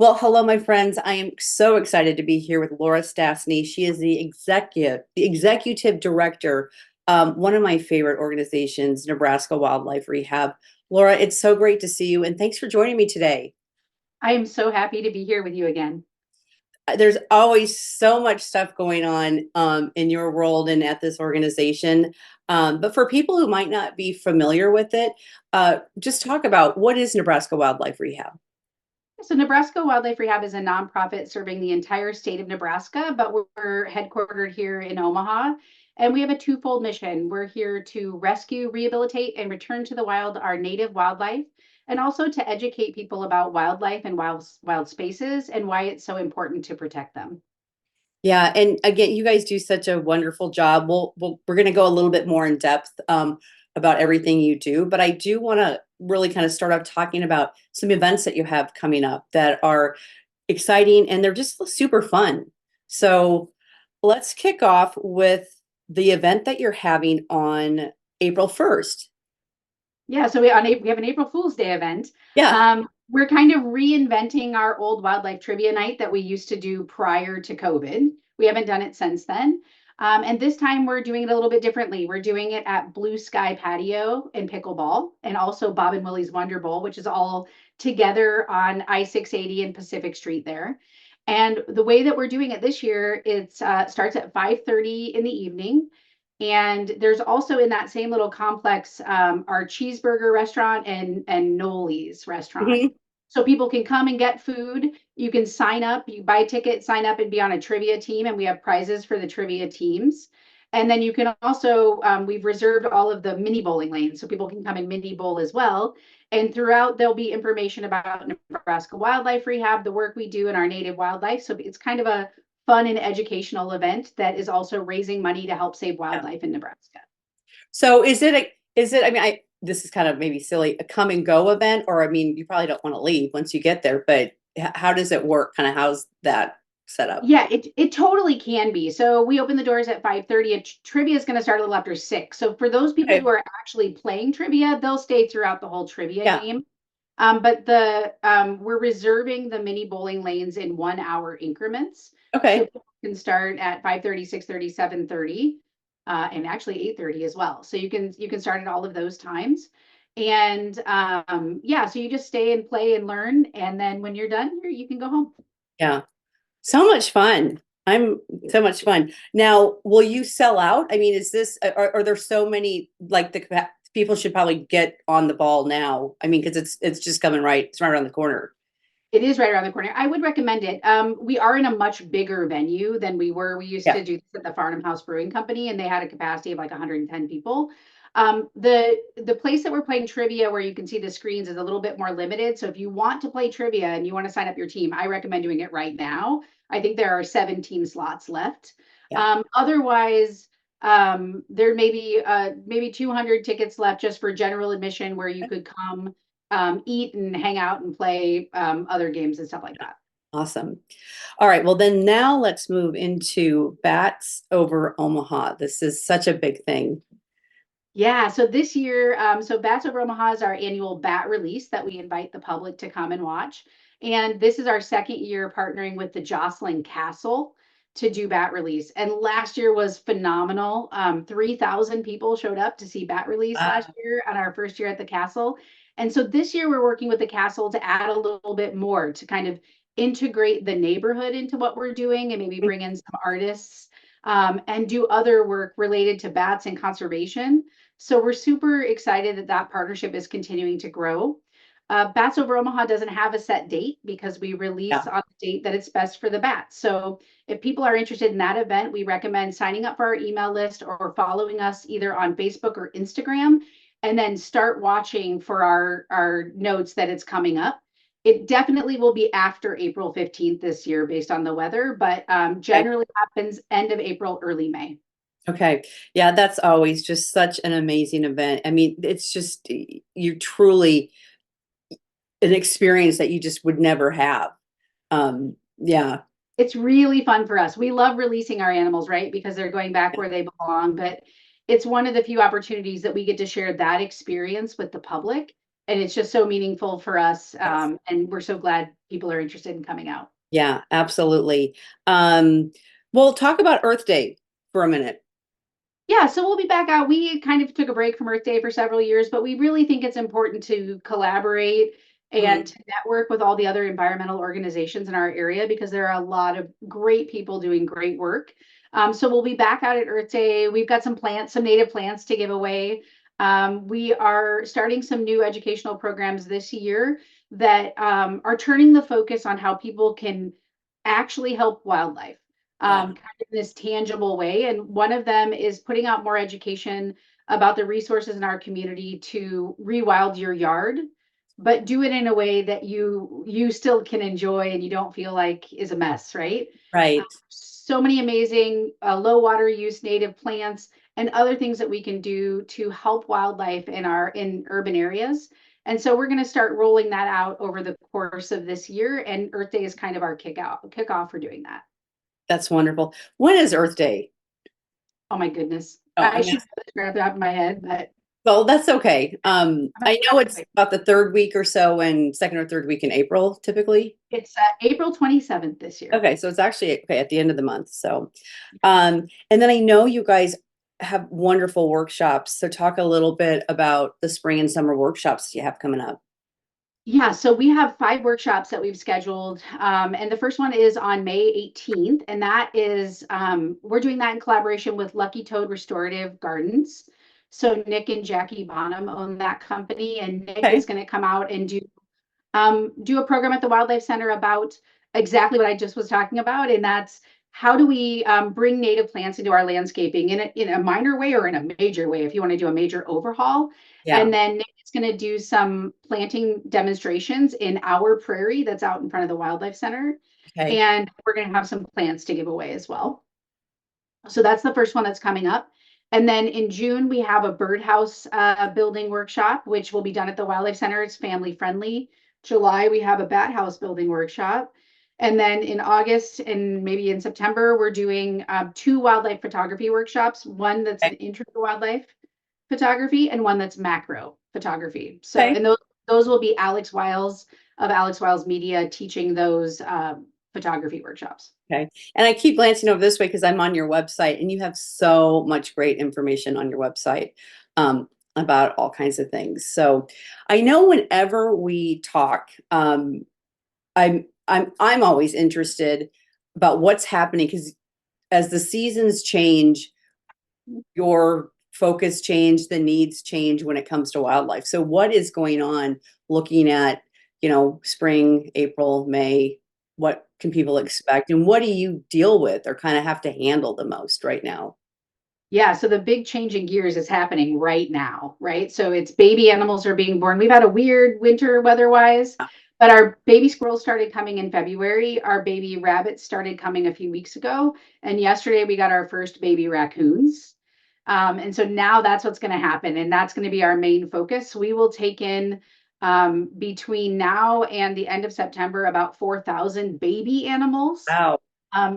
Well, hello, my friends. I am so excited to be here with Laura Stastny. She is the executive director, one of my favorite organizations, Nebraska Wildlife Rehab. Laura, it's so great to see you, and thanks for joining me today. I am so happy to be here with you again. There's always so much stuff going on in your world and at this organization. But for people who might not be familiar with it, just talk about what is Nebraska Wildlife Rehab? So, Nebraska Wildlife Rehab is a nonprofit serving the entire state of Nebraska, but we're headquartered here in Omaha. And we have a twofold mission. We're here to rescue, rehabilitate, and return to the wild our native wildlife, and also to educate people about wildlife and wild spaces and why it's so important to protect them. Yeah, and again, you guys do such a wonderful job. We're going to go a little bit more in depth about everything you do, but I do want to really kind of start off talking about some events that you have coming up that are exciting and they're just super fun. So let's kick off with the event that you're having on April 1st. Yeah, so we have an April Fool's Day event. Yeah. We're kind of reinventing our old wildlife trivia night that we used to do prior to COVID. We haven't done it since then. And this time we're doing it a little bit differently. We're doing it at Blue Sky Patio and Pickleball, and also Bob and Willie's Wonder Bowl, which is all together on I-680 and Pacific Street there. And the way that we're doing it this year, it starts at 5:30 in the evening. And there's also in that same little complex our cheeseburger restaurant and Noli's restaurant. Mhm. So people can come and get food. You can sign up, you buy a ticket, sign up and be on a trivia team. And we have prizes for the trivia teams. And then you can also, we've reserved all of the mini bowling lanes so people can come and mini bowl as well. And throughout, there'll be information about Nebraska Wildlife Rehab, the work we do in our native wildlife. So it's kind of a fun and educational event that is also raising money to help save Yeah. wildlife in Nebraska. So I mean, this is kind of maybe silly, a come and go event, or I mean, you probably don't want to leave once you get there, but how does it work? Kind of how's that set up? Yeah, it totally can be. So we open the doors at 5:30 and trivia is going to start a little after 6. So for those people who Okay. are actually playing trivia, they'll stay throughout the whole trivia Yeah. game. But the we're reserving the mini bowling lanes in 1 hour increments. So Okay. people can start at 5:30, 6:30, 7:30, and actually 8:30 as well. So you can start at all of those times. And yeah, so you just stay and play and learn. And then when you're done, you can go home. Yeah. So much fun. I'm so much fun. Now, will you sell out? I mean, is this, are there so many, like people should probably get on the ball now. I mean, because it's just coming right, it's right around the corner. It is right around the corner. I would recommend it. We are in a much bigger venue than we were. We used Yeah. to do this at the Farnham House Brewing Company, and they had a capacity of like 110 people. The place that we're playing trivia, where you can see the screens, is a little bit more limited. So if you want to play trivia and you want to sign up your team, I recommend doing it right now. I think there are 17 slots left. Yeah. Otherwise, there may be maybe 200 tickets left just for general admission, where you could come eat and hang out and play other games and stuff like that. Awesome. All right. Well, then now let's move into Bats over Omaha. This is such a big thing. Yeah, so this year, so Bats Over Omaha is our annual bat release that we invite the public to come and watch. And this is our second year partnering with the Jocelyn Castle to do bat release. And last year was phenomenal. 3,000 people showed up to see bat release last Wow. year on our first year at the castle. And so this year we're working with the castle to add a little bit more to kind of integrate the neighborhood into what we're doing and maybe bring in some artists and do other work related to bats and conservation. So we're super excited that that partnership is continuing to grow. Bats Over Omaha doesn't have a set date because we release Yeah. on the date that it's best for the bats. So if people are interested in that event, we recommend signing up for our email list or following us either on Facebook or Instagram, and then start watching for our notes that it's coming up. It definitely will be after April 15th this year based on the weather, but Okay. generally happens end of April, early May. Okay. Yeah, that's always just such an amazing event. I mean, it's just you truly an experience that you just would never have. Yeah. It's really fun for us. We love releasing our animals, right? Because they're going back where they belong. But it's one of the few opportunities that we get to share that experience with the public. and it's just so meaningful for us. Yes. And we're so glad people are interested in coming out. Yeah, absolutely. Um, well, talk about Earth Day for a minute. Yeah, so we'll be back out. We kind of took a break from Earth Day for several years, but we really think it's important to collaborate and Mm, to network with all the other environmental organizations in our area because there are a lot of great people doing great work. So we'll be back out at Earth Day. We've got some plants, some native plants to give away. We are starting some new educational programs this year that are turning the focus on how people can actually help wildlife yeah, kind of in this tangible way. And one of them is putting out more education about the resources in our community to rewild your yard, but do it in a way that you still can enjoy and you don't feel like is a mess, right? right. So many amazing low water use native plants and other things that we can do to help wildlife in urban areas. And so we're going to start rolling that out over the course of this year. And Earth Day is kind of our kickoff for doing that. That's wonderful. When is Earth Day? Oh my goodness. Oh, I I'm should asking. know this right off the top of my head, but Well, that's okay. I'm I know it's gonna about the third week or so, and second or third week in April, typically. it's April 27th this year. Okay, so it's actually okay at the end of the month. So, and then I know you guys have wonderful workshops. So talk a little bit about the spring and summer workshops you have coming up. Yeah, so we have 5 workshops that we've scheduled. And the first one is on May 18th. And that is, we're doing that in collaboration with Lucky Toad Restorative Gardens. So Nick and Jackie Bonham own that company. And Nick Okay. is going to come out and do a program at the Wildlife Center about exactly what I just was talking about, and that's how do we bring native plants into our landscaping in a minor way or in a major way if you want to do a major overhaul. Yeah. And then Nick is going to do some planting demonstrations in our prairie that's out in front of the Wildlife Center. Okay. And we're going to have some plants to give away as well. So that's the first one that's coming up. And then in June, we have a birdhouse building workshop, which will be done at the Wildlife Center. It's family friendly. July, we have a bat house building workshop. And then in August and maybe in September, we're doing 2 wildlife photography workshops, one that's Okay. an intro to wildlife photography and one that's macro photography. So, Okay. and those will be Alex Wiles of Alex Wiles Media teaching those photography workshops. Okay. And I keep glancing over this way because I'm on your website and you have so much great information on your website about all kinds of things. So I know whenever we talk, I'm always interested about what's happening because as the seasons change, your focus change, the needs change when it comes to wildlife. So what is going on looking at, spring, April, May? What can people expect? And what do you deal with or kind of have to handle the most right now? Yeah, so the big change in gears is happening right now, right? So it's baby animals are being born. We've had a weird winter weather-wise, but our baby squirrels started coming in February. Our baby rabbits started coming a few weeks ago, and yesterday we got our first baby raccoons. And so now that's what's going to happen, and that's going to be our main focus. We will take in between now and the end of September about 4,000 baby animals, Wow.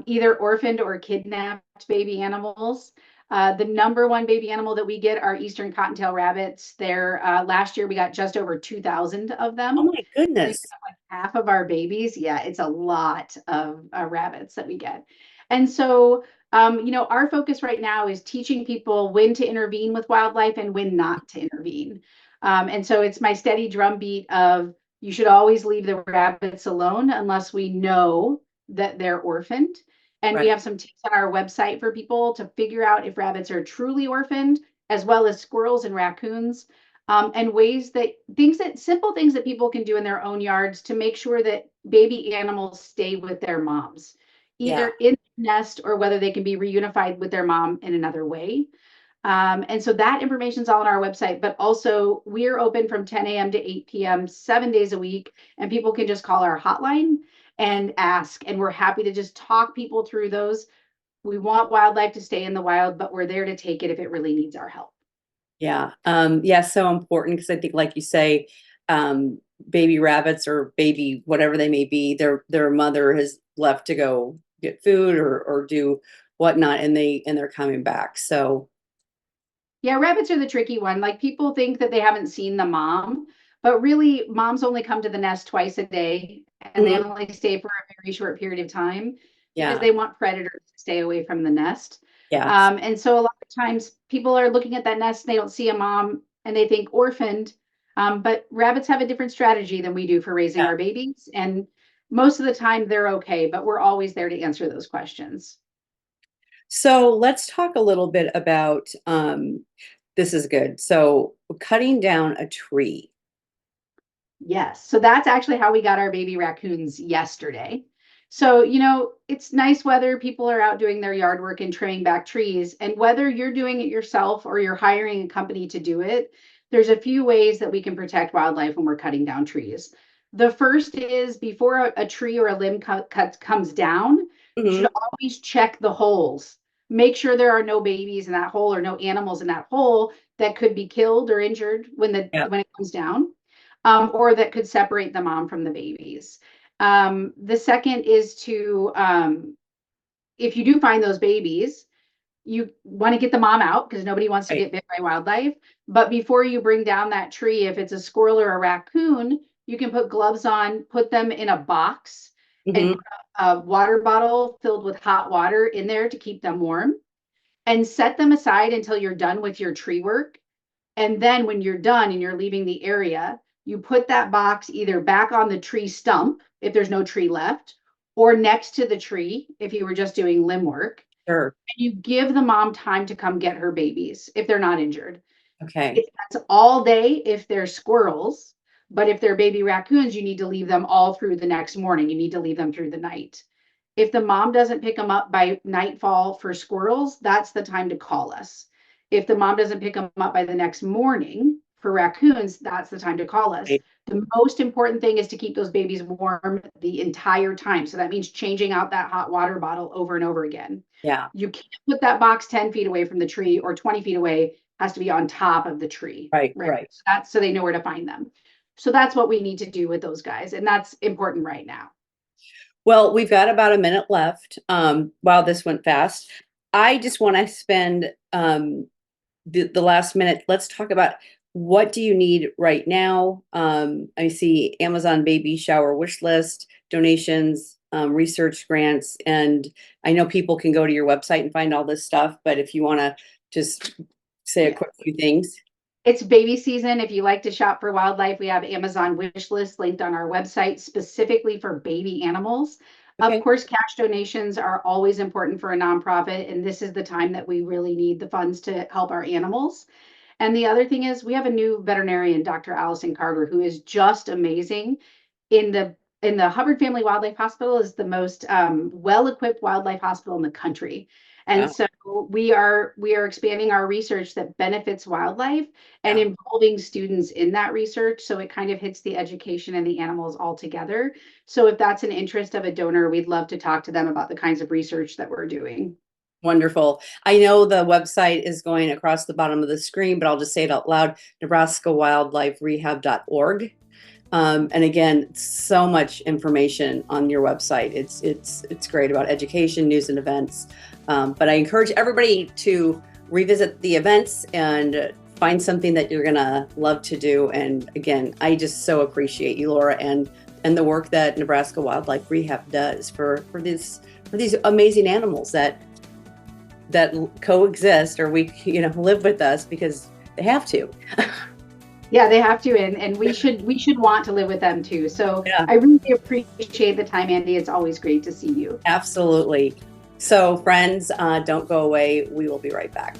either orphaned or kidnapped baby animals. The number one baby animal that we get are Eastern Cottontail rabbits. There, last year we got just over 2,000 of Oh them. my They make goodness. up like half of our babies. Yeah, it's a lot of rabbits that we get. And so, our focus right now is teaching people when to intervene with wildlife and when not to intervene. And so it's my steady drumbeat of you should always leave the rabbits alone unless we know that they're orphaned. And we Right. have some tips on our website for people to figure out if rabbits are truly orphaned, as well as squirrels and raccoons, and simple things that people can do in their own yards to make sure that baby animals stay with their moms, Yeah. either in the nest or whether they can be reunified with their mom in another way. And so that information is all on our website, but also we're open from 10 a.m. to 8 p.m. 7 days a week, and people can just call our hotline and ask, and we're happy to just talk people through those. We want wildlife to stay in the wild, but we're there to take it if it really needs our help. Yeah. Yeah, so important because I think like you say, baby rabbits or baby whatever they may be, their mother has left to go get food or do whatnot and they're coming back. So Yeah, rabbits are the tricky one. Like people think that they haven't seen the mom, but really moms only come to the nest twice a day, and they Mhm. only stay for a very short period of time because Yeah. they want predators to stay away from the nest. Yes. And so a lot of times people are looking at that nest, and they don't see a mom and they think orphaned. But rabbits have a different strategy than we do for raising Yeah. our babies. And most of the time they're okay, but we're always there to answer those questions. So let's talk a little bit about this is good. So cutting down a tree. Yes. So that's actually how we got our baby raccoons yesterday. So, it's nice weather. People are out doing their yard work and trimming back trees. And whether you're doing it yourself or you're hiring a company to do it, there's a few ways that we can protect wildlife when we're cutting down trees. The first is before a tree or a limb comes down, you should Mhm. always check the holes. Make sure there are no babies in that hole or no animals in that hole that could be killed or injured Yeah. when it comes down, or that could separate the mom from the babies. The second is to, if you do find those babies, you want to get the mom out because nobody wants to Right. get bit by wildlife. But before you bring down that tree, if it's a squirrel or a raccoon, you can put gloves on, put them in a box, and Mhm. put a water bottle filled with hot water in there to keep them warm, and set them aside until you're done with your tree work. And then when you're done and you're leaving the area, you put that box either back on the tree stump if there's no tree left, or next to the tree if you were just doing limb work. Sure. And you give the mom time to come get her babies if they're not injured. Okay. That's all day if they're squirrels, but if they're baby raccoons, you need to leave them all through the next morning. You need to leave them through the night. If the mom doesn't pick them up by nightfall for squirrels, that's the time to call us. If the mom doesn't pick them up by the next morning for raccoons, that's the time to call us. Right. The most important thing is to keep those babies warm the entire time. So that means changing out that hot water bottle over and over again. Yeah. You can't put that box 10 feet away from the tree or 20 feet away, has to be on top of the tree, Right. right? Right. So that's so they know where to find them. So that's what we need to do with those guys. And that's important right now. Well, we've got about a minute left. Wow, this went fast. I just want to spend the last minute. Let's talk about what do you need right now. I see Amazon baby shower wish list, donations, research grants, and I know people can go to your website and find all this stuff. But if you want to just say a Yeah. quick few things. It's baby season. If you like to shop for wildlife, we have Amazon wish list linked on our website specifically for baby animals. Of Okay. course, cash donations are always important for a nonprofit, and this is the time that we really need the funds to help our animals. And the other thing is we have a new veterinarian, Dr. Allison Carter, who is just amazing. In the Hubbard Family Wildlife Hospital is the most well-equipped wildlife hospital in the country. And Wow. so we are expanding our research that benefits wildlife and Yeah. involving students in that research. So it kind of hits the education and the animals all together. So if that's an interest of a donor, we'd love to talk to them about the kinds of research that we're doing. Wonderful. I know the website is going across the bottom of the screen, but I'll just say it out loud, Nebraska Wildlife Rehab.org. And again, so much information on your website. It's great about education, news, and events. But I encourage everybody to revisit the events and find something that you're gonna love to do. And again, I just so appreciate you, Laura, and the work that Nebraska Wildlife Rehab does for these amazing animals that coexist or we live with us because they have to. Yeah, they have to, and we should want to live with them too. So Yeah, I really appreciate the time, Andy. It's always great to see you. absolutely. So friends, don't go away. We will be right back.